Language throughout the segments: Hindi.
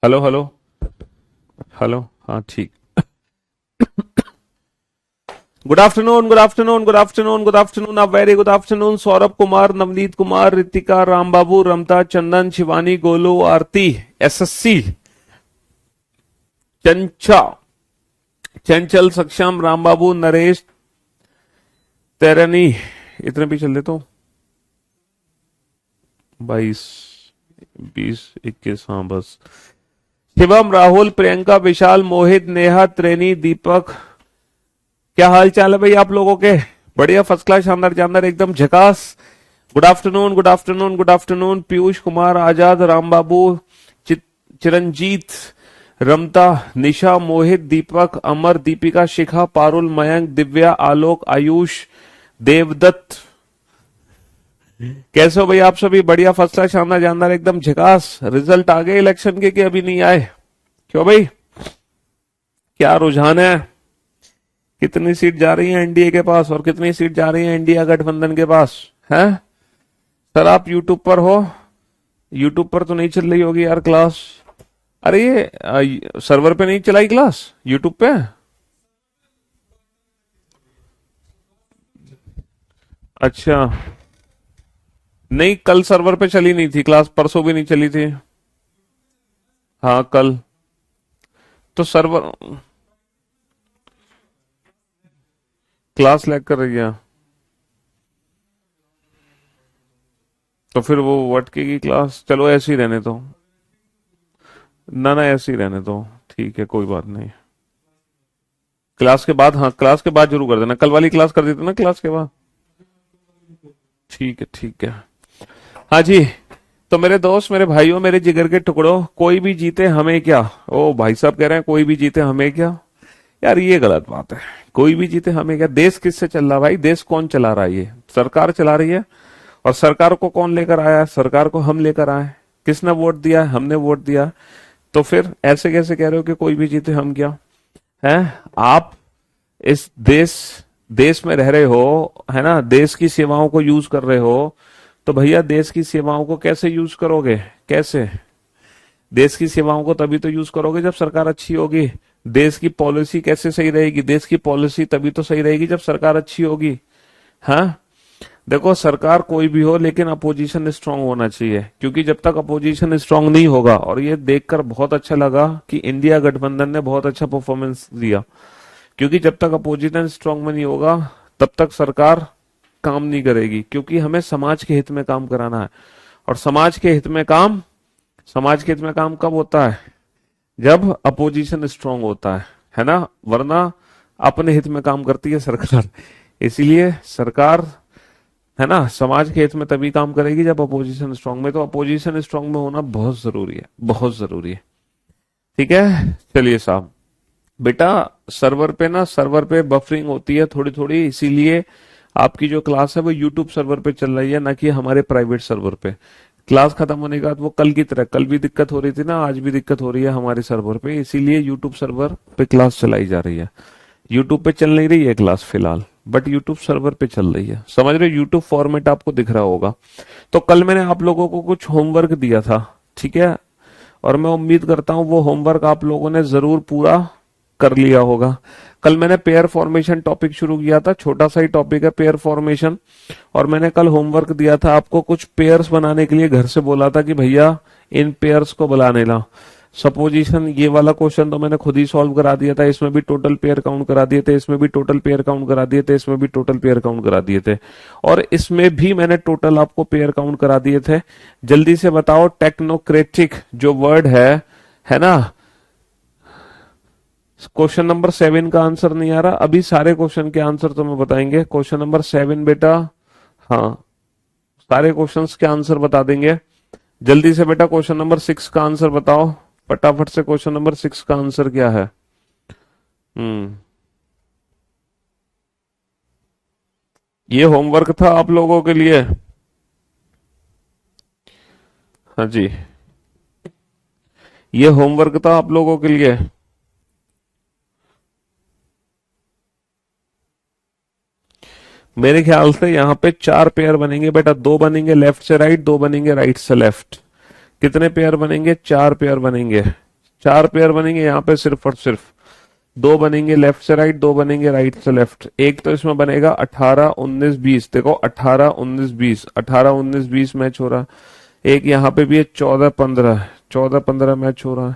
Hello hello hello. हाँ ठीक। Good afternoon, good afternoon, good afternoon, good afternoon, आप very good afternoon. Saurabh Kumar, Navneet Kumar, Ritika, Ram Babu, Ramta, Chandan, Shivani, Golu, Aarti, SSC, चंचा, चंचल, सक्षम, राम बाबू, नरेश, तेरनी, इतने भी चल देता हूँ। 22, 20, 21, हाँ बस। शिवम, राहुल, प्रियंका, विशाल, मोहित, नेहा, त्रेनी, दीपक, क्या हाल चाल है भाई आप लोगों के? बढ़िया, फर्स्ट क्लास, शानदार जानदार, एकदम झकास। Good afternoon, good afternoon, good afternoon. Piyush Kumar, Azad, Ram Babu, Chiranjeet, Ramta, Nisha, मोहित, दीपक, अमर, दीपिका, शिखा, पारुल, मयंक, दिव्या, आलोक, आयुष, देवदत्त, कैसे हो भाई आप सभी? बढ़िया, फर्स्ट क्लास, शानदार जानदार, एकदम झकास। रिजल्ट आ गए इलेक्शन के कि अभी नहीं आए? क्यों भाई, क्या रुझान है? कितनी सीट जा रही है एनडीए के पास और कितनी सीट जा रही है इंडिया गठबंधन के पास है? सर आप यूट्यूब पर हो? यूट्यूब पर तो नहीं चल रही होगी यार क्लास। अरे ये सर्वर पे नहीं चलाई क्लास, यूट्यूब पे? अच्छा, नहीं कल सर्वर पे चली नहीं थी क्लास, परसों भी नहीं चली थी। हाँ कल तो सर्वर क्लास लैग कर रही है। तो फिर वो वटके की क्लास, चलो ऐसे ही रहने दो। ना ना, ऐसे ही रहने दो। ठीक है, कोई बात नहीं। क्लास के बाद, हाँ क्लास के बाद जरूर कर देना, कल वाली क्लास कर देते ना क्लास के बाद। ठीक है ठीक है। हाँ जी। तो मेरे दोस्त, मेरे भाइयों, मेरे जिगर के टुकड़ों, कोई भी जीते हमें क्या। ओ भाई साहब कह रहे हैं कोई भी जीते हमें क्या। यार ये गलत बात है। कोई भी जीते हमें क्या? देश किससे चल रहा है भाई? देश कौन चला रहा है? ये सरकार चला रही है। और सरकार को कौन लेकर आया है? सरकार को हम लेकर आए। किसने वोट दिया है? हमने वोट दिया। तो फिर ऐसे कैसे कह रहे हो कि कोई भी जीते हम क्या? है आप इस देश में रह रहे हो, है ना, देश की सेवाओं को यूज कर रहे हो। तो भैया देश की सेवाओं को कैसे यूज करोगे? कैसे? देश की सेवाओं को तभी तो यूज करोगे जब सरकार अच्छी होगी। देश की पॉलिसी कैसे सही रहेगी? देश की पॉलिसी तभी तो सही रहेगी जब सरकार अच्छी होगी। हाँ, देखो सरकार कोई भी हो लेकिन अपोजिशन स्ट्रांग होना चाहिए, क्योंकि जब तक अपोजिशन स्ट्रांग नहीं होगा, और ये देखकर बहुत अच्छा लगा कि इंडिया गठबंधन ने बहुत अच्छा परफॉर्मेंस दिया, क्योंकि जब तक अपोजिशन स्ट्रांग में नहीं होगा तब तक सरकार काम नहीं करेगी, क्योंकि हमें समाज के हित में काम कराना है। और समाज के हित में काम कब होता है? जब अपोजिशन स्ट्रांग होता है ना, वरना अपने हित में काम करती है सरकार। इसीलिए सरकार, है ना, समाज के हित में तभी काम करेगी जब अपोजिशन स्ट्रांग में। तो अपोजिशन स्ट्रांग में होना बहुत जरूरी है, बहुत जरूरी है। ठीक है, चलिए साहब। बेटा सर्वर पे बफरिंग होती है थोड़ी थोड़ी, इसीलिए आपकी जो क्लास है वो यूट्यूब सर्वर पे चल रही है, ना कि हमारे प्राइवेट सर्वर पे। क्लास खत्म होने के बाद वो कल की तरह, कल भी दिक्कत हो रही थी ना, आज भी दिक्कत हो रही है हमारे सर्वर पे, इसीलिए यूट्यूब सर्वर पे क्लास चलाई जा रही है। यूट्यूब पे चल नहीं रही है क्लास फिलहाल, बट यूट्यूब सर्वर पे चल रही है। समझ रहे हो? यूट्यूब फॉर्मेट आपको दिख रहा होगा। तो कल मैंने आप लोगों को कुछ होमवर्क दिया था, ठीक है, और मैं उम्मीद करता हूं वो होमवर्क आप लोगों ने जरूर पूरा कर लिया होगा। कल मैंने पेयर फॉर्मेशन टॉपिक शुरू किया था, छोटा सा ही टॉपिक है पेयर फॉर्मेशन। और मैंने कल होमवर्क दिया था आपको, कुछ पेयर्स बनाने के लिए घर से बोला था कि भैया इन पेयर्स को बुलाने ला। सपोजिशन, ये वाला क्वेश्चन तो मैंने खुद ही सॉल्व करा दिया था, इसमें भी टोटल पेयर काउंट करा दिए थे, इसमें भी टोटल पेयर काउंट करा दिए थे, इसमें भी टोटल पेयर काउंट करा दिए थे, और इसमें भी मैंने टोटल आपको पेयर काउंट करा दिए थे। जल्दी से बताओ, टेक्नोक्रेटिक जो वर्ड है ना, क्वेश्चन नंबर 7 का आंसर नहीं आ रहा अभी, सारे क्वेश्चन के आंसर तुम्हें बताएंगे। क्वेश्चन नंबर 7 बेटा, हाँ सारे क्वेश्चंस के आंसर बता देंगे। जल्दी से बेटा क्वेश्चन नंबर 6 का आंसर बताओ, फटाफट से। क्वेश्चन नंबर 6 का आंसर क्या है? हम्म, ये होमवर्क था आप लोगों के लिए। हाँ जी, ये होमवर्क था आप लोगों के लिए। मेरे ख्याल से यहाँ पे 4 पेयर बनेंगे बेटा, 2 बनेंगे लेफ्ट से राइट, 2 बनेंगे राइट से लेफ्ट। कितने पेयर बनेंगे? 4 पेयर बनेंगे। 4 पेयर बनेंगे यहाँ पे सिर्फ और सिर्फ। 2 बनेंगे लेफ्ट से राइट, 2 बनेंगे राइट से लेफ्ट। एक तो इसमें बनेगा 18 19 20, देखो 18 19 20, 18 19 20 मैच हो रहा है। एक यहाँ पे भी है 14 15, 14 15 मैच हो रहा है।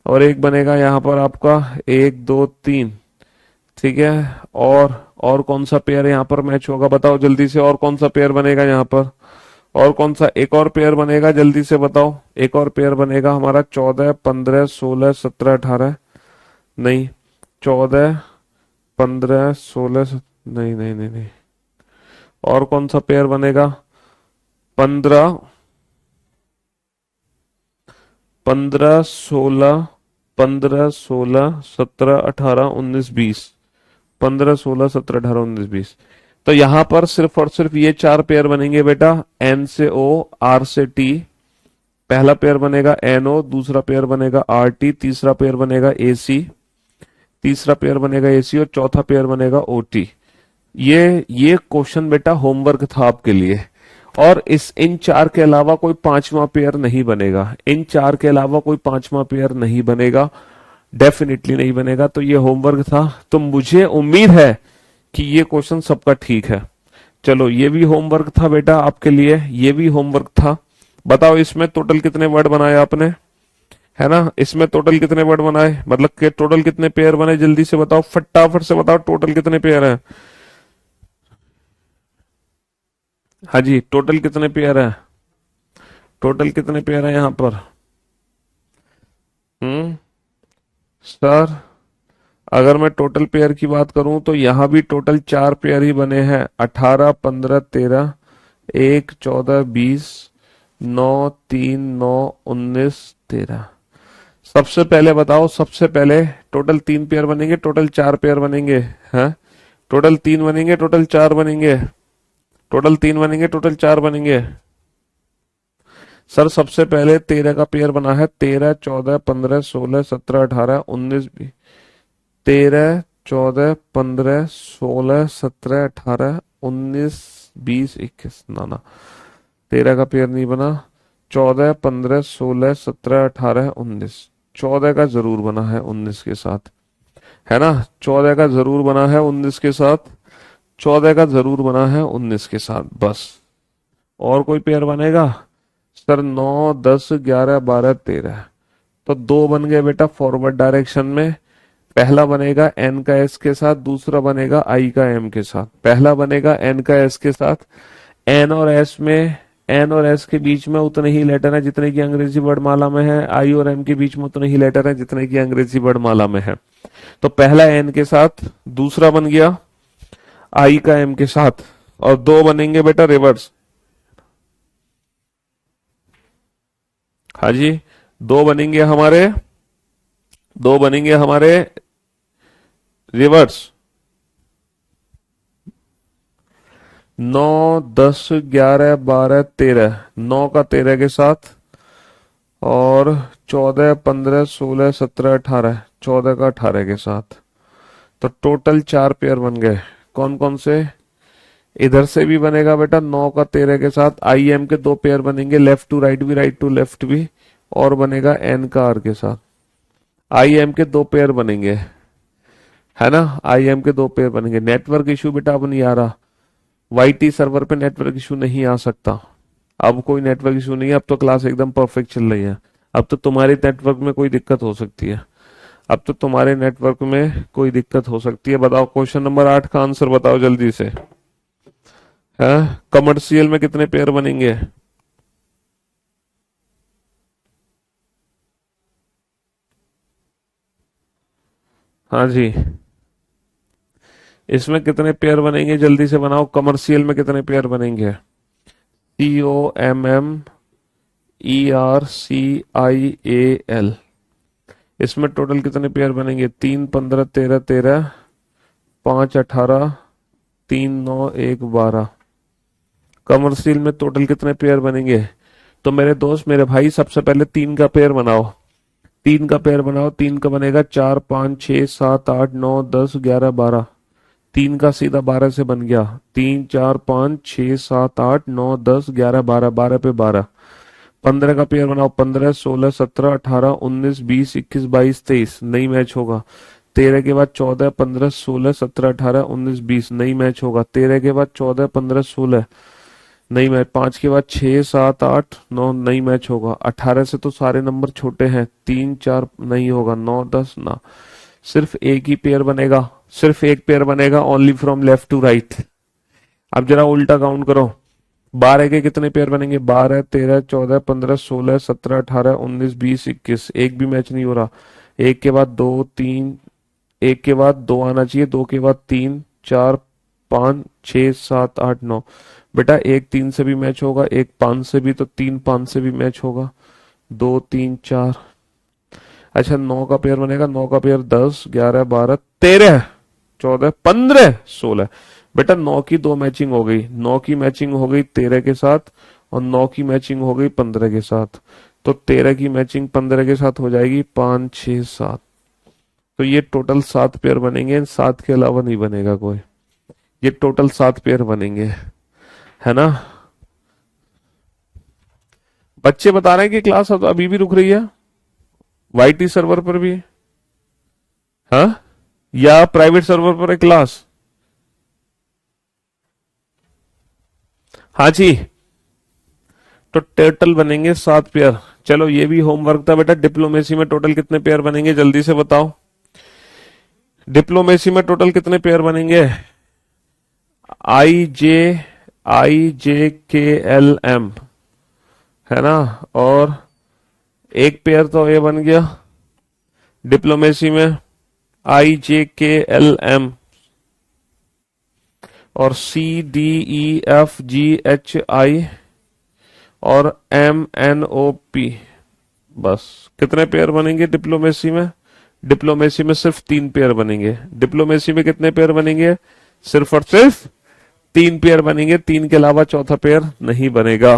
और एक बनेगा यहाँ पर आपका 1 2 3, ठीक है। और कौन सा पेयर यहाँ पर मैच होगा बताओ जल्दी से, और कौन सा पेयर बनेगा यहाँ पर, और कौन सा एक और पेयर बनेगा जल्दी से बताओ। एक और पेयर बनेगा हमारा 14 15 16 17 18, नहीं 14 15 16 नहीं नहीं नहीं नहीं, और कौन सा पेयर बनेगा, 15 15 16 15 16 17 18 19 20, 15 16 17 18 19 20। तो यहां पर सिर्फ और सिर्फ ये 4 पेयर बनेंगे बेटा, एन से ओ, आर से टी। पहला पेयर बनेगा एन ओ, दूसरा पेयर बनेगा आर टी, तीसरा पेयर बनेगा ए सी, तीसरा पेयर बनेगा एसी, और चौथा पेयर बनेगा ओटी। ये क्वेश्चन बेटा होमवर्क था आपके लिए। और इन 4 के अलावा कोई 5वां पेयर नहीं बनेगा, इन 4 के अलावा कोई 5वां पेयर नहीं बनेगा, डेफिनेटली नहीं बनेगा। तो ये होमवर्क था, तो मुझे उम्मीद है कि ये क्वेश्चन सबका ठीक है। चलो ये भी होमवर्क था बेटा आपके लिए, ये भी होमवर्क था। बताओ इसमें टोटल कितने वर्ड बनाए आपने, है ना, इसमें टोटल कितने वर्ड बनाए, मतलब के टोटल कितने पेयर बने, जल्दी से बताओ, फटाफट से बताओ टोटल कितने पेयर है। हाँ जी, टोटल कितने पेयर है, टोटल कितने पेयर है यहाँ पर। सर अगर मैं टोटल पेयर की बात करूं तो यहां भी टोटल 4 पेयर ही बने हैं, 18 15 13, 1 14 20, 9 3 9 19 13। सबसे पहले बताओ, सबसे पहले टोटल 3 पेयर बनेंगे, टोटल 4 पेयर बनेंगे, हैं, टोटल 3 बनेंगे, टोटल 4 बनेंगे, टोटल 3 बनेंगे, टोटल 4 बनेंगे। सर सबसे पहले 13 का पेयर बना है, 13 14 15 16 17 18 19 20। 13 14 15 16 17 18 19 20 21, ना 13 का पेयर नहीं बना। 14 15 16 17 18 19, 14 का जरूर बना है 19 के साथ, है ना, 14 का जरूर बना है 19 के साथ, 14 का जरूर बना है 19 के साथ बस। और कोई पेयर बनेगा सर, 9 10 11 12 13। तो 2 बन गए बेटा फॉरवर्ड डायरेक्शन में। पहला बनेगा एन का एस के साथ, दूसरा बनेगा आई का एम के साथ। पहला बनेगा एन का एस के साथ, एन और एस में, एन और एस के बीच में उतने ही लेटर हैं जितने की अंग्रेजी वर्णमाला में है, आई और एम के बीच में उतने ही लेटर हैं जितने की अंग्रेजी वर्णमाला में है। तो पहला एन के साथ, दूसरा बन गया आई का एम के साथ, और 2 बनेंगे बेटा रिवर्स। हाँ जी, 2 बनेंगे हमारे, 2 बनेंगे हमारे रिवर्स। 9 10 11 12 13, 9 का 13 के साथ, और 14 15 16 17 18, 14 का 18 के साथ। तो टोटल 4 पेयर बन गए। कौन कौन से, इधर से भी बनेगा बेटा 9 का 13 के साथ, आई एम के 2 पेयर बनेंगे, लेफ्ट टू राइट भी, राइट टू लेफ्ट भी, और बनेगा एन का आर के साथ। आई एम के 2 पेयर बनेंगे, है ना, आई एम के 2 पेयर बनेंगे। नेटवर्क इशू बेटा अब नहीं आ रहा, वाईटी सर्वर पे नेटवर्क इशू नहीं आ सकता, अब कोई नेटवर्क इशू नहीं है, अब तो क्लास एकदम परफेक्ट चल रही है। अब तो तुम्हारे नेटवर्क में कोई दिक्कत हो सकती है, अब तो तुम्हारे नेटवर्क में कोई दिक्कत हो सकती है। बताओ क्वेश्चन नंबर 8 का आंसर बताओ जल्दी से, है, कमर्शियल में कितने पेयर बनेंगे। हाँ जी, इसमें कितने पेयर बनेंगे जल्दी से बनाओ, कमर्शियल में कितने पेयर बनेंगे। COMMERCIAL, इसमें टोटल कितने पेयर बनेंगे, 3 15 13 13, 5 18, 3 9 1 12। कमर्शियल में टोटल कितने पेयर बनेंगे। तो मेरे दोस्त मेरे भाई सबसे पहले 3 का पेयर बनाओ, 3 का पेयर बनाओ। 3 का बनेगा 4 5 6 7 8 9 10 11 12। 3 का सीधा 12 से बन गया, 3 4 5 6 7 8 9 10 11 12, 12 पे 12। 15 का पेयर बनाओ, 15, 16, 17, 18, 19, 20, 21, 22, 23, नहीं मैच होगा। 13 के बाद 14, 15, 16, 17, 18, 19, 20, नहीं मैच होगा। 13 के बाद 14, 15, 16, नहीं मैच। 5 के बाद 6, 7, 8, 9, नहीं मैच होगा। 18 से तो सारे नंबर छोटे हैं, 3, 4 नहीं होगा। 9, 10 ना, सिर्फ एक ही पेयर बनेगा, सिर्फ एक पेयर बनेगा, only from left to right. अब जरा उल्टा काउंट करो, 12 के कितने पेयर बनेंगे? 12, 13, 14, 15, 16, 17, 18, 19, 20, 21, एक भी मैच नहीं हो रहा। एक के बाद 2, 3, एक के बाद 2 आना चाहिए, 2 के बाद 3, 4, 5, 6, 7, 8, 9। बेटा एक 3 से भी मैच होगा, एक 5 से भी, तो 3 5 से भी मैच होगा। 2, 3, 4। अच्छा 9 का पेयर बनेगा, 9 का पेयर 10, 11, 12, 13, 14, 15, 16। बेटा 9 की 2 मैचिंग हो गई, 9 की मैचिंग हो गई 13 के साथ, और 9 की मैचिंग हो गई 15 के साथ। तो 13 की मैचिंग 15 के साथ हो जाएगी 5, 6, 7। तो ये टोटल 7 पेयर बनेंगे, इन 7 के अलावा नहीं बनेगा कोई। ये टोटल 7 पेयर बनेंगे, है ना? बच्चे बता रहे हैं कि क्लास अभी भी रुक रही है वाईटी सर्वर पर भी, हाँ, या प्राइवेट सर्वर पर है क्लास? हाँ जी। तो टोटल बनेंगे 7 पेयर। चलो ये भी होमवर्क था बेटा। डिप्लोमेसी में टोटल कितने पेयर बनेंगे जल्दी से बताओ। डिप्लोमेसी में टोटल कितने पेयर बनेंगे? आई जे के एल एम, है ना? और एक पेयर तो ये बन गया डिप्लोमेसी में, आई जे के एल एम, और C D E F G H I, और एम एन ओ पी। बस कितने पेयर बनेंगे डिप्लोमेसी में? डिप्लोमेसी में सिर्फ 3 पेयर बनेंगे। डिप्लोमेसी में कितने पेयर बनेंगे? सिर्फ और सिर्फ 3 पेयर बनेंगे, 3 के अलावा चौथा पेयर नहीं बनेगा।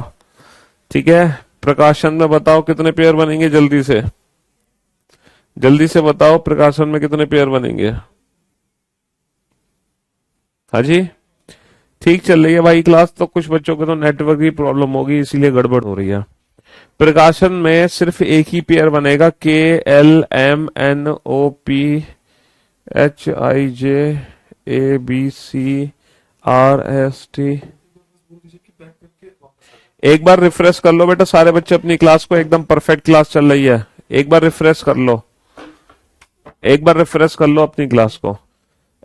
ठीक है, प्रकाशन में बताओ कितने पेयर बनेंगे, जल्दी से, जल्दी से बताओ प्रकाशन में कितने पेयर बनेंगे। हाँ जी, ठीक चल रही है भाई क्लास? तो कुछ बच्चों के तो नेटवर्क की प्रॉब्लम होगी, इसीलिए गड़बड़ हो रही है। प्रकाशन में सिर्फ एक ही पेयर बनेगा, K L M N O P H I J A B C R S T. एक बार रिफ्रेश कर लो बेटा सारे बच्चे अपनी क्लास को, एकदम परफेक्ट क्लास चल रही है। एक बार रिफ्रेश कर लो, एक बार रिफ्रेश कर लो अपनी क्लास को।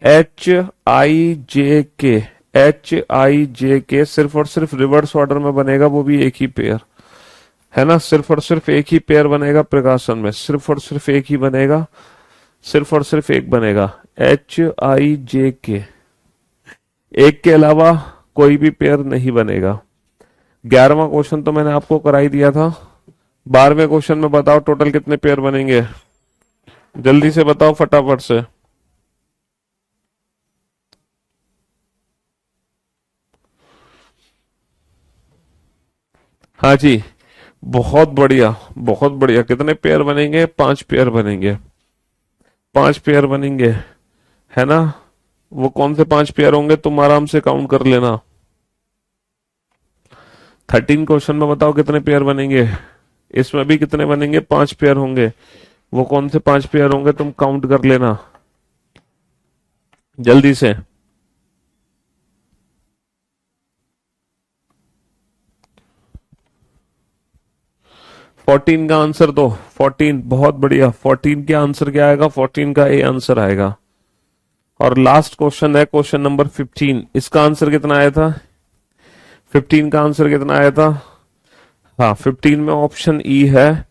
एच आई जे के, एच आई जे के सिर्फ और सिर्फ रिवर्स ऑर्डर में बनेगा, वो भी एक ही पेयर, है ना? सिर्फ और सिर्फ एक ही पेयर बनेगा प्रकाशन में, सिर्फ और सिर्फ एक ही बनेगा, सिर्फ और सिर्फ एक बनेगा, एच आई जे के। एक के अलावा कोई भी पेयर नहीं बनेगा। 11वां क्वेश्चन तो मैंने आपको करा ही दिया था। 12वें क्वेश्चन में बताओ टोटल कितने पेयर बनेंगे, जल्दी से बताओ फटाफट से। हाँ जी, बहुत बढ़िया, बहुत बढ़िया। कितने पेयर बनेंगे? 5 पेयर बनेंगे, 5 पेयर बनेंगे, है ना? वो कौन से 5 पेयर होंगे तुम आराम से काउंट कर लेना। 13 क्वेश्चन में बताओ कितने पेयर बनेंगे। इसमें भी कितने बनेंगे? 5 पेयर होंगे। वो कौन से 5 पेयर होंगे तुम काउंट कर लेना जल्दी से। फोर्टीन का आंसर दो। 14, बहुत बढ़िया। 14 का आंसर क्या आएगा? 14 का ए आंसर आएगा। और लास्ट क्वेश्चन है क्वेश्चन नंबर 15। इसका आंसर कितना आया था? 15 का आंसर कितना आया था? हाँ, 15 में ऑप्शन ई है,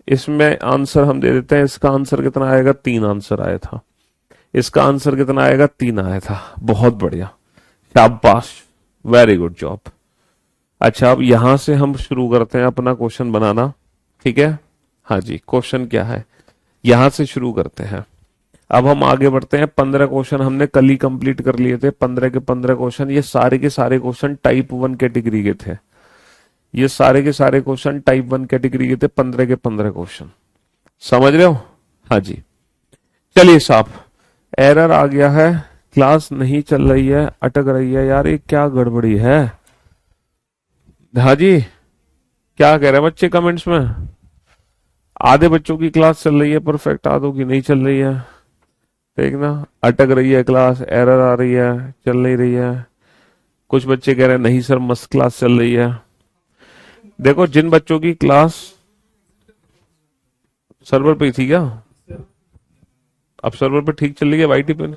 इसमें आंसर हम दे देते हैं। इसका आंसर कितना आएगा? 3 आंसर आया था। इसका आंसर कितना आएगा? 3 आया था। बहुत बढ़िया, शाबाश, वेरी गुड जॉब। अच्छा, अब यहां से हम शुरू करते हैं अपना क्वेश्चन बनाना, ठीक है? हाँ जी, क्वेश्चन क्या है यहां से शुरू करते हैं। अब हम आगे बढ़ते हैं। 15 क्वेश्चन हमने कल ही कंप्लीट कर लिए थे। 15 के 15 क्वेश्चन, ये सारे के सारे क्वेश्चन टाइप 1 कैटेगरी के थे। ये सारे के सारे क्वेश्चन टाइप 1 कैटेगरी के थे। 15 के 15 क्वेश्चन, समझ रहे हो? हाँ जी। चलिए साहब, एरर आ गया है, क्लास नहीं चल रही है, अटक रही है। यार ये क्या गड़बड़ी है? हाँ जी, क्या कह रहे हैं बच्चे कमेंट्स में? आधे बच्चों की क्लास चल रही है परफेक्ट, आधों की नहीं चल रही है। देखना, अटक रही है क्लास, एरर आ रही है, चल नहीं रही है। कुछ बच्चे कह रहे हैं नहीं सर मस्त क्लास चल रही है। देखो जिन बच्चों की क्लास सर्वर पे ही थी क्या, अब सर्वर पे ठीक चल रही है वाईटी पे?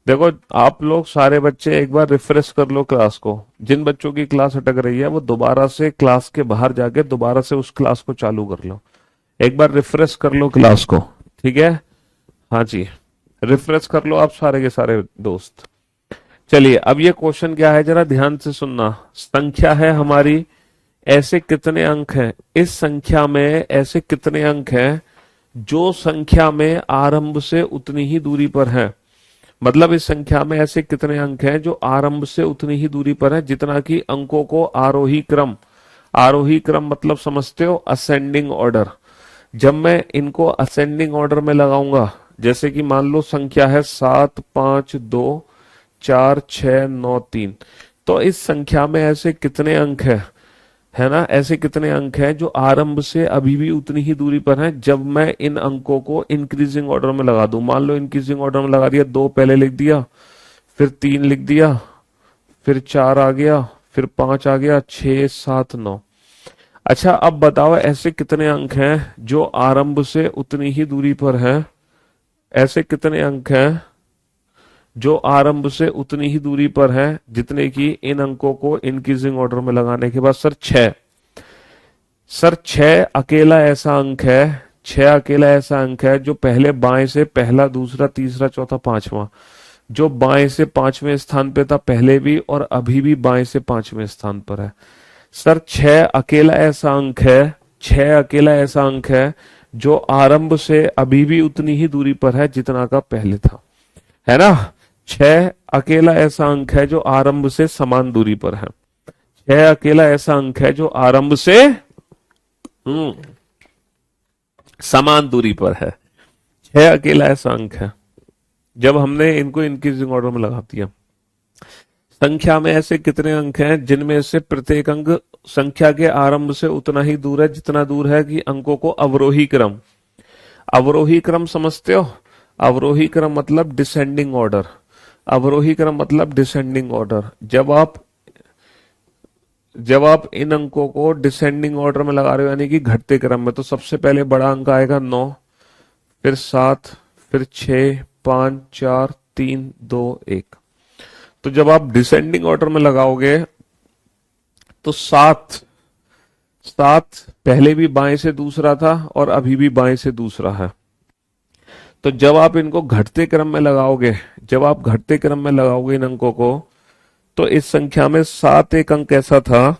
देखो आप लोग सारे बच्चे एक बार रिफ्रेश कर लो क्लास को। जिन बच्चों की क्लास अटक रही है वो दोबारा से क्लास के बाहर जाके दोबारा से उस क्लास को चालू कर लो। एक बार रिफ्रेश कर लो क्लास को, ठीक है? हाँ जी, रिफ्रेश कर लो आप सारे के सारे दोस्त। चलिए अब ये क्वेश्चन क्या है जरा ध्यान से सुनना। संख्या है हमारी, ऐसे कितने अंक हैं, इस संख्या में ऐसे कितने अंक हैं जो संख्या में आरंभ से उतनी ही दूरी पर है। मतलब इस संख्या में ऐसे कितने अंक हैं जो आरंभ से उतनी ही दूरी पर है जितना कि अंकों को आरोही क्रम, आरोही क्रम मतलब समझते हो असेंडिंग ऑर्डर। जब मैं इनको असेंडिंग ऑर्डर में लगाऊंगा, जैसे कि मान लो संख्या है 7 5 2 4 6 9 3, तो इस संख्या में ऐसे कितने अंक है ना, ऐसे कितने अंक हैं जो आरंभ से अभी भी उतनी ही दूरी पर हैं जब मैं इन अंकों को इंक्रीजिंग ऑर्डर में लगा दूं। मान लो इंक्रीजिंग ऑर्डर में लगा दिया, 2 पहले लिख दिया, फिर 3 लिख दिया, फिर 4 आ गया, फिर 5 आ गया, 6 7 9। अच्छा अब बताओ ऐसे कितने अंक हैं जो आरंभ से उतनी ही दूरी पर हैं, ऐसे कितने अंक हैं जो आरंभ से उतनी ही दूरी पर हैं जितने की इन अंकों को इंक्रीजिंग ऑर्डर में लगाने के बाद? सर 6। सर 6 अकेला ऐसा अंक है, 6 अकेला ऐसा अंक है जो पहले बाएं से पहला, दूसरा, तीसरा, चौथा, पांचवा, जो बाएं से पांचवें स्थान पे था पहले भी और अभी भी बाएं से पांचवें स्थान पर है। सर 6 अकेला ऐसा अंक है, 6 अकेला ऐसा अंक है जो आरंभ से अभी भी उतनी ही दूरी पर है जितना का पहले था, है ना? 6 अकेला ऐसा अंक है जो आरंभ से समान दूरी पर है। 6 अकेला ऐसा अंक है जो आरंभ से समान दूरी पर है। 6 अकेला ऐसा अंक है जब हमने इनको इंक्रीजिंग ऑर्डर में लगा दिया। संख्या में ऐसे कितने अंक हैं जिनमें से प्रत्येक अंक संख्या के आरंभ से उतना ही दूर है जितना दूर है कि अंकों को अवरोही क्रम, अवरोही क्रम समझते हो? अवरोही क्रम मतलब डिसेंडिंग ऑर्डर, अवरोही क्रम मतलब डिसेंडिंग ऑर्डर। जब आप इन अंकों को डिसेंडिंग ऑर्डर में लगा रहे हो यानी कि घटते क्रम में, तो सबसे पहले बड़ा अंक आएगा 9, फिर 7, फिर 6 5 4 3 2 1। तो जब आप डिसेंडिंग ऑर्डर में लगाओगे तो 7 7 पहले भी बाएं से दूसरा था और अभी भी बाएं से दूसरा है। तो जब आप इनको घटते क्रम में लगाओगे, जब आप घटते क्रम में लगाओगे इन अंकों को, तो इस संख्या में 7 एक अंक ऐसा था,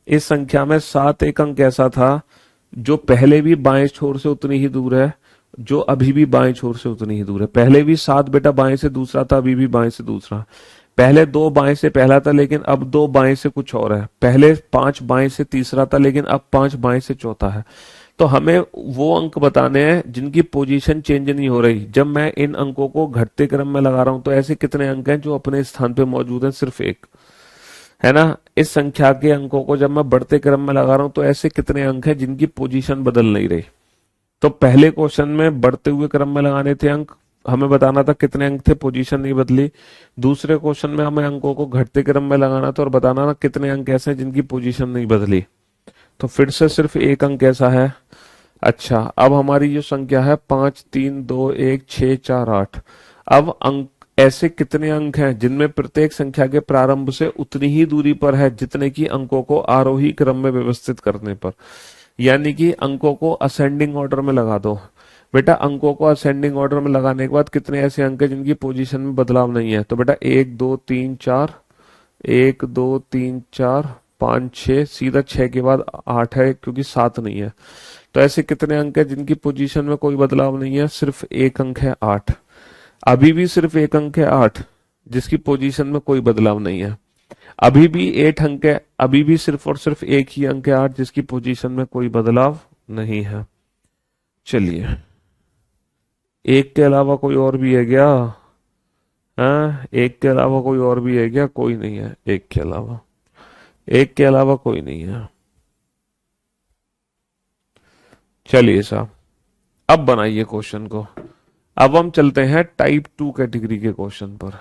इस संख्या में 7 एक अंक ऐसा था जो पहले भी बाएं छोर से उतनी ही दूर है, जो अभी भी बाएं छोर से उतनी ही दूर है। पहले भी 7 बेटा बाएं से दूसरा था, अभी भी बाएं से दूसरा। पहले 2 बाएं से पहला था लेकिन अब 2 बाएं से कुछ और है। पहले 5 बाएं से तीसरा था लेकिन अब 5 बाएं से चौथा है। तो हमें वो अंक बताने हैं जिनकी पोजीशन चेंज नहीं हो रही जब मैं इन अंकों को घटते क्रम में लगा रहा हूं। तो ऐसे कितने अंक हैं जो अपने स्थान पे मौजूद हैं? सिर्फ एक, है ना? इस संख्या के अंकों को जब मैं बढ़ते क्रम में लगा रहा हूं तो ऐसे कितने अंक हैं जिनकी पोजीशन बदल नहीं रही? तो पहले क्वेश्चन में बढ़ते हुए क्रम में लगाने थे अंक, हमें बताना था कितने अंक थे, पोजीशन नहीं बदली। दूसरे क्वेश्चन में हमें अंकों को घटते क्रम में लगाना था और बताना था कितने अंक ऐसे हैं जिनकी पोजीशन नहीं बदली। तो फिर से सिर्फ एक अंक ऐसा है। अच्छा अब हमारी जो संख्या है 5 3 2 1 6 4 8, अब अंक ऐसे कितने अंक हैं जिनमें प्रत्येक संख्या के प्रारंभ से उतनी ही दूरी पर है जितने की अंकों को आरोही क्रम में व्यवस्थित करने पर? यानी कि अंकों को असेंडिंग ऑर्डर में लगा दो। बेटा अंकों को असेंडिंग ऑर्डर में लगाने के बाद कितने ऐसे अंक हैं जिनकी पोजीशन में बदलाव नहीं है? तो बेटा 1 2 3 4, 1 2 3 4 5 6, सीधा 6 के बाद 8 है क्योंकि 7 नहीं है। तो ऐसे कितने अंक है जिनकी पोजीशन में कोई बदलाव नहीं है? सिर्फ एक अंक है 8। अभी भी सिर्फ एक अंक है 8 जिसकी पोजीशन में कोई बदलाव नहीं है। अभी भी 8 अंक है, अभी भी सिर्फ और सिर्फ एक ही अंक है 8 जिसकी पोजीशन में कोई बदलाव नहीं है। चलिए एक के अलावा कोई और भी है क्या? हाँ एक के अलावा कोई और भी है क्या? कोई नहीं है एक के अलावा, एक के अलावा कोई नहीं है। चलिए साहब, अब बनाइए क्वेश्चन को। अब हम चलते हैं टाइप 2 कैटेगरी के क्वेश्चन पर।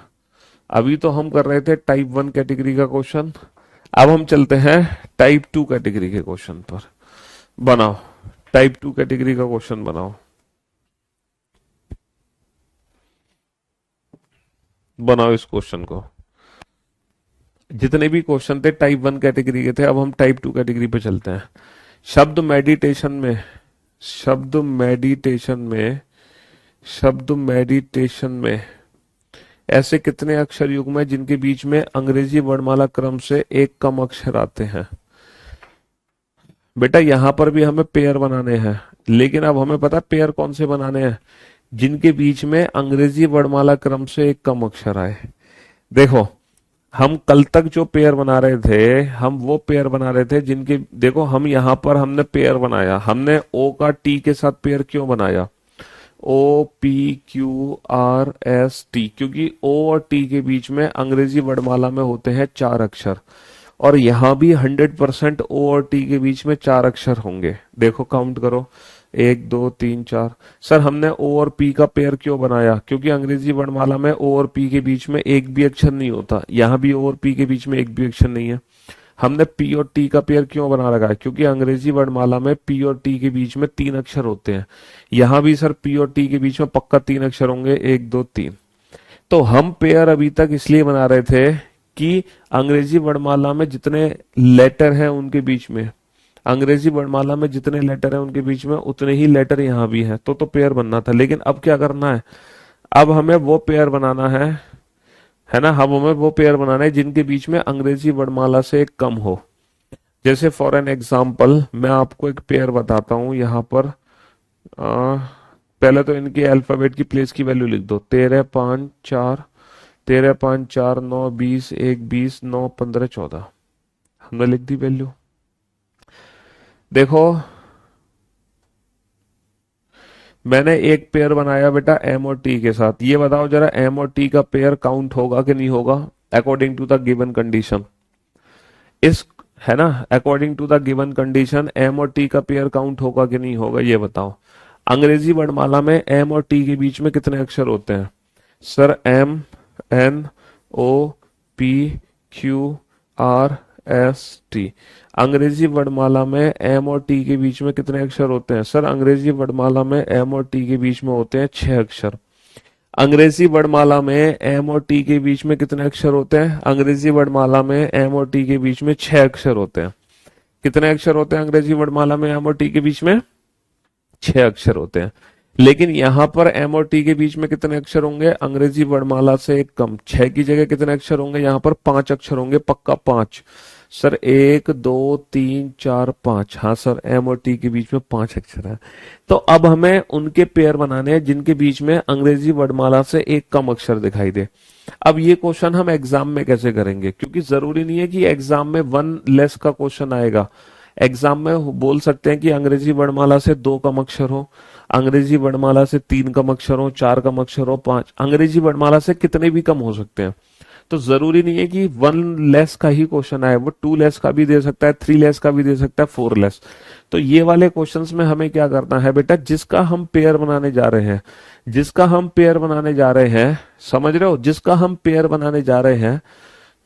अभी तो हम कर रहे थे टाइप 1 कैटेगरी का क्वेश्चन, अब हम चलते हैं टाइप 2 कैटेगरी के क्वेश्चन पर। बनाओ, टाइप 2 कैटेगरी का क्वेश्चन बनाओ। बनाओ इस क्वेश्चन को। जितने भी क्वेश्चन थे टाइप 1 कैटेगरी के थे, अब हम टाइप 2 कैटेगरी पे चलते हैं। शब्द मेडिटेशन में, शब्द मेडिटेशन में, शब्द मेडिटेशन में ऐसे कितने अक्षर युग्म हैं जिनके बीच में अंग्रेजी वर्णमाला क्रम से एक कम अक्षर आते हैं? बेटा यहां पर भी हमें पेयर बनाने हैं, लेकिन अब हमें पता है पेयर कौन से बनाने हैं, जिनके बीच में अंग्रेजी वर्णमाला क्रम से एक कम अक्षर आए। देखो, हम कल तक जो पेयर बना रहे थे, हम वो पेयर बना रहे थे जिनके, देखो हम यहां पर हमने पेयर बनाया, हमने ओ का टी के साथ पेयर क्यों बनाया, O P Q R S T, क्योंकि ओ और टी के बीच में अंग्रेजी वर्णमाला में होते हैं 4 अक्षर, और यहां भी 100% ओ और टी के बीच में 4 अक्षर होंगे। देखो काउंट करो, 1 2 3 4। सर हमने ओ और पी का पेयर क्यों बनाया, क्योंकि अंग्रेजी वर्णमाला में ओ और पी के बीच में एक भी अक्षर नहीं होता, यहां भी ओ और पी के बीच में एक भी अक्षर नहीं है। हमने पी और टी का पेयर क्यों बना रखा है, क्योंकि अंग्रेजी वर्णमाला में पी और टी के बीच में 3 अक्षर होते हैं। यहां भी सर पी और टी के बीच में पक्का 3 अक्षर होंगे, 1 2 3। तो हम पेयर अभी तक इसलिए बना रहे थे कि अंग्रेजी वर्णमाला में जितने लेटर हैं उनके बीच में, अंग्रेजी वर्णमाला में जितने लेटर हैं उनके बीच में उतने ही लेटर यहां भी हैं, तो पेयर बनना था। लेकिन अब क्या करना है, अब हमें वो पेयर बनाना है ना, अब हमें वो पेयर बनाना है जिनके बीच में अंग्रेजी वर्णमाला से एक कम हो। जैसे फॉर एन एग्जाम्पल मैं आपको एक पेयर बताता हूं यहां पर। पहले तो इनके अल्फाबेट की प्लेस की वैल्यू लिख दो, 13 5 4, 13 5 4 9 20 1 20 9 15 14। हमने लिख दी वैल्यू। देखो मैंने एक पेयर बनाया बेटा एम और टी के साथ, ये बताओ जरा एम और टी का पेयर काउंट होगा कि नहीं होगा according to the given condition. इस, है ना, according to the given condition M और टी का पेयर काउंट होगा कि नहीं होगा, ये बताओ। अंग्रेजी वर्णमाला में एम और टी के बीच में कितने अक्षर होते हैं? Sir M N O P Q R S T. अंग्रेजी वर्णमाला में एम और टी के बीच में कितने अक्षर होते हैं? सर अंग्रेजी वर्णमाला में एम और टी के बीच में होते हैं 6 अक्षर। अंग्रेजी वर्णमाला में एम और टी के बीच में कितने अक्षर होते हैं? अंग्रेजी वर्णमाला में एम और टी के बीच में 6 अक्षर होते हैं। कितने अक्षर होते हैं अंग्रेजी वर्णमाला में एम और टी के बीच में? 6 अक्षर होते हैं। लेकिन यहां पर एम और टी के बीच में कितने अक्षर होंगे? अंग्रेजी वर्णमाला से एक कम। 6 की जगह कितने अक्षर होंगे? यहां पर 5 अक्षर होंगे, पक्का 5। सर 1 2 3 4 5, हाँ सर एम और टी के बीच में 5 अक्षर है। तो अब हमें उनके पेयर बनाने हैं जिनके बीच में अंग्रेजी वर्णमाला से एक कम अक्षर दिखाई दे। अब ये क्वेश्चन हम एग्जाम में कैसे करेंगे, क्योंकि जरूरी नहीं है कि एग्जाम में 1 लेस का क्वेश्चन आएगा। एग्जाम में बोल सकते हैं कि अंग्रेजी वर्णमाला से 2 कम अक्षर हो, अंग्रेजी वर्णमाला से 3 कम अक्षर हो, 4 कम अक्षर हो, 5, अंग्रेजी वर्णमाला से कितने भी कम हो सकते हैं। तो जरूरी नहीं है कि 1 लेस का ही क्वेश्चन आए, वो 2 लेस का भी दे सकता है, 3 लेस का भी दे सकता है, 4 लेस। तो ये वाले क्वेश्चंस में हमें क्या करना है बेटा, जिसका हम पेयर बनाने जा रहे हैं, जिसका हम पेयर बनाने जा रहे हैं, समझ रहे हो, जिसका हम पेयर बनाने जा रहे हैं,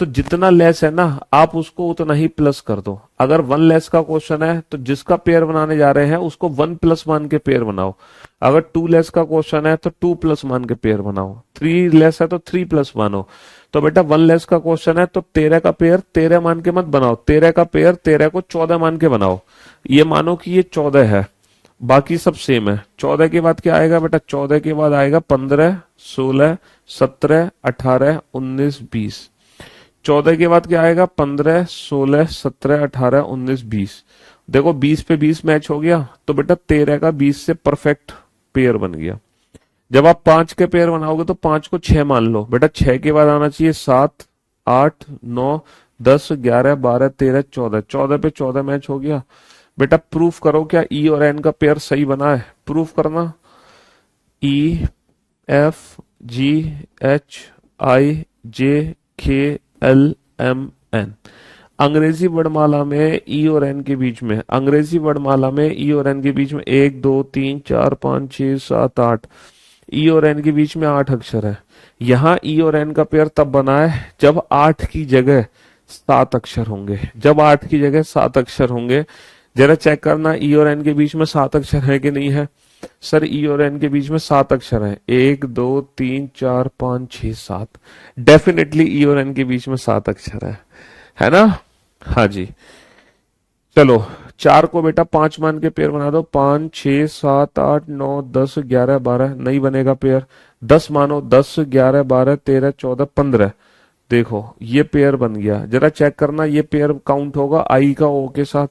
तो जितना लेस है ना आप उसको उतना ही प्लस कर दो। अगर 1 लेस का क्वेश्चन है तो जिसका पेयर बनाने जा रहे हैं उसको 1 प्लस मान के पेयर बनाओ। अगर 2 लेस का क्वेश्चन है तो 2 प्लस मान के पेयर बनाओ। 3 लेस है तो 3 प्लस मानो। तो बेटा 1 लेस का क्वेश्चन है तो 13 का पेयर 13 मान के मत बनाओ, 13 का पेयर 13 को 14 मान के बनाओ। ये मानो कि ये 14 है, बाकी सब सेम है। 14 के बाद क्या आएगा बेटा? 14 के बाद आएगा 15 16 17 18 19 20। 14 के बाद क्या आएगा? 15 16 17 18 19 20। देखो 20 पे 20 मैच हो गया, तो बेटा 13 का 20 से परफेक्ट पेयर बन गया। जब आप 5 के पेयर बनाओगे तो 5 को 6 मान लो बेटा, 6 के बाद आना चाहिए 7 8 9 10 11 12 13 14। 14 पे 14 मैच हो गया। बेटा प्रूफ करो क्या ई और एन का पेयर सही बना है? प्रूफ करना। ई एफ जी एच आई जे के एल एम एन। अंग्रेजी वर्णमाला में ई और एन के बीच में, अंग्रेजी वर्णमाला में ई और एन के बीच में 1 2 3 4 5 6 7 8, ई और एन के बीच में 8 अक्षर है। यहाँ ई और एन का पेयर तब बना है जब 8 की जगह 7 अक्षर होंगे, जब 8 की जगह 7 अक्षर होंगे। जरा चेक करना ई और एन के बीच में 7 अक्षर है कि नहीं है। सर ई और एन के बीच में 7 अक्षर है, 1 2 3 4 5 6 7, डेफिनेटली ई और एन के बीच में 7 अक्षर है ना। हाँ जी, चलो 4 को बेटा 5 मान के पेयर बना दो, 5 6 7 8 9 10 11 12, नहीं बनेगा पेयर। 10 मानो, 10 11 12 13 14 15, देखो ये पेयर बन गया। जरा चेक करना ये पेयर काउंट होगा आई का ओ के साथ,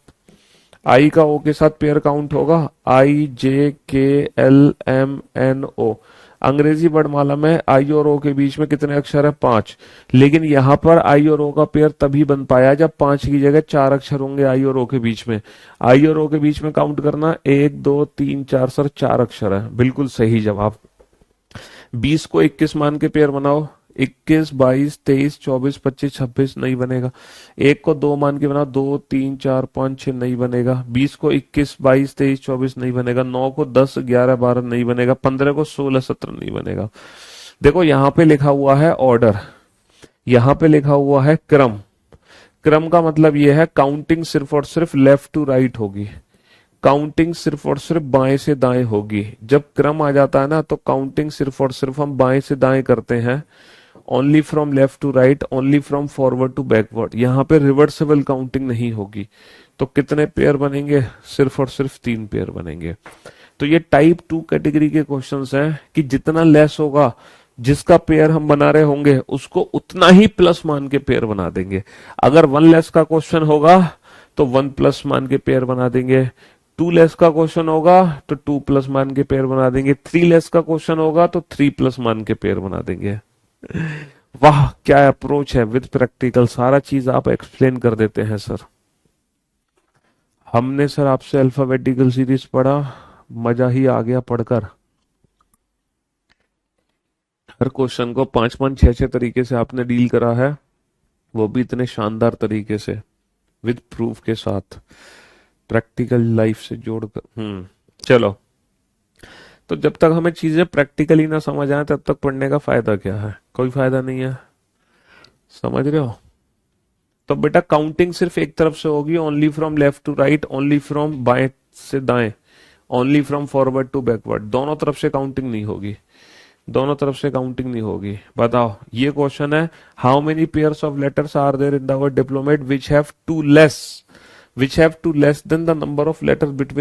आई का ओ के साथ पेयर काउंट होगा, आई जे के एल एम एन ओ। अंग्रेजी वर्णमाला में आई और ओ के बीच में कितने अक्षर है? 5। लेकिन यहाँ पर आई और ओ का पेयर तभी बन पाया जब 5 की जगह 4 अक्षर होंगे आई और ओ के बीच में। आई और ओ के बीच में काउंट करना, 1 2 3 4, सर 4 अक्षर है, बिल्कुल सही जवाब। 20 को 21 मान के पेयर बनाओ, 21 22 23 24 25 26, नहीं बनेगा। 1 को 2 मान के बनाओ, 2 3 4 5 6, नहीं बनेगा। 20 को 21 22 23 24, नहीं बनेगा। 9 को 10 11 12, नहीं बनेगा। 15 को 16 17, नहीं बनेगा। देखो यहाँ पे लिखा हुआ है ऑर्डर, यहाँ पे लिखा हुआ है क्रम। क्रम का मतलब यह है काउंटिंग सिर्फ और सिर्फ लेफ्ट टू राइट होगी, काउंटिंग सिर्फ और सिर्फ बाएं से दाएं होगी। जब क्रम आ जाता है ना तो काउंटिंग सिर्फ और सिर्फ हम बाएं से दाएं करते हैं, only from left to right, only from forward to backward. यहाँ पे रिवर्सिबल काउंटिंग नहीं होगी। तो कितने पेयर बनेंगे? सिर्फ और सिर्फ 3 पेयर बनेंगे। तो ये टाइप 2 कैटेगरी के क्वेश्चंस हैं कि जितना लेस होगा, जिसका पेयर हम बना रहे होंगे उसको उतना ही प्लस मान के पेयर बना देंगे। अगर 1 लेस का क्वेश्चन होगा तो 1 प्लस मान के पेयर बना देंगे, 2 लेस का क्वेश्चन होगा तो 2 प्लस मान के पेयर बना देंगे, 3 लेस का क्वेश्चन होगा तो 3 प्लस मान के पेयर बना देंगे। वाह क्या अप्रोच है, विद प्रैक्टिकल सारा चीज आप एक्सप्लेन कर देते हैं सर। हमने सर आपसे अल्फाबेटिकल सीरीज पढ़ा, मजा ही आ गया पढ़कर। हर क्वेश्चन को 5 5 6 6 तरीके से आपने डील करा है, वो भी इतने शानदार तरीके से, विद प्रूफ के साथ, प्रैक्टिकल लाइफ से जोड़कर। चलो, तो जब तक हमें चीजें प्रैक्टिकली ना समझ आए तब तक पढ़ने का फायदा क्या है? कोई फायदा नहीं है, समझ रहे हो। तो बेटा काउंटिंग सिर्फ एक तरफ से होगी, only from left to right, only from बाएं से दाएं, only from forward to backward. दोनों तरफ से काउंटिंग नहीं होगी, दोनों तरफ से काउंटिंग नहीं होगी। बताओ, ये क्वेश्चन है, how many pairs of letters are there in the word diplomat which have two less than the number of letters between